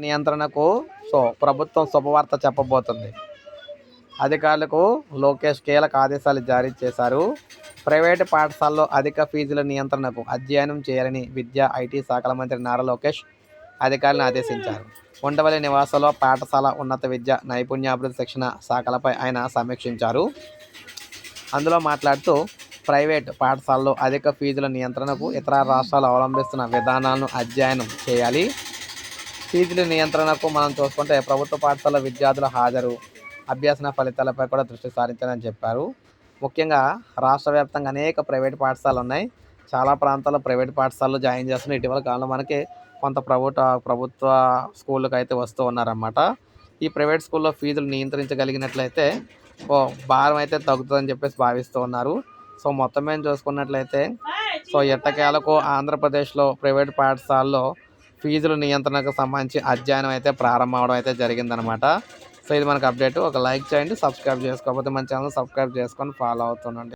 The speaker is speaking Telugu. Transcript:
నియంత్రణకు ప్రభుత్వం శుభవార్త చెప్పబోతుంది. అధికారులకు లోకేష్ కీలక ఆదేశాలు జారీ చేశారు. ప్రైవేటు పాఠశాలలో అధిక ఫీజుల నియంత్రణకు అధ్యయనం చేయాలని విద్యా, ఐటీ శాఖల మంత్రి నారా లోకేష్ అధికారులను ఆదేశించారు. ఉండవల్లి నివాసంలో పాఠశాల, ఉన్నత విద్య, నైపుణ్యాభివృద్ధి శిక్షణ శాఖలపై ఆయన సమీక్షించారు. అందులో మాట్లాడుతూ ప్రైవేట్ పాఠశాలలో అధిక ఫీజుల నియంత్రణకు ఇతర రాష్ట్రాలు అవలంబిస్తున్న విధానాలను అధ్యయనం చేయాలి. ఫీజుల నియంత్రణకు మనం చూసుకుంటే ప్రభుత్వ పాఠశాల విద్యార్థుల హాజరు, అభ్యసన ఫలితాలపై కూడా దృష్టి సారించాలని చెప్పారు. ముఖ్యంగా రాష్ట్ర వ్యాప్తంగా అనేక ప్రైవేట్ పాఠశాలలు ఉన్నాయి. చాలా ప్రాంతాల్లో ప్రైవేట్ పాఠశాలలో జాయిన్ చేస్తున్న ఇటీవల కాలంలో మనకి కొంత ప్రభుత్వ స్కూళ్ళకి అయితే వస్తూ ఉన్నారన్నమాట. ఈ ప్రైవేట్ స్కూల్లో ఫీజులు నియంత్రించగలిగినట్లయితే భారం అయితే తగ్గుతుందని చెప్పేసి భావిస్తూ ఉన్నారు. మొత్తం మీద చూసుకున్నట్లయితే ఎట్టకేలకు ఆంధ్రప్రదేశ్లో ప్రైవేట్ పాఠశాలలో ఫీజుల నియంత్రణకు సంబంధించి అధ్యయనం అయితే ప్రారంభం అవడం అయితే జరిగిందనమాట. ఇది మనకు అప్డేట్. ఒక లైక్ చేయండి, సబ్స్క్రైబ్ చేసుకోకపోతే మన ఛానల్ సబ్స్క్రైబ్ చేసుకొని ఫాలో అవుతుండండి.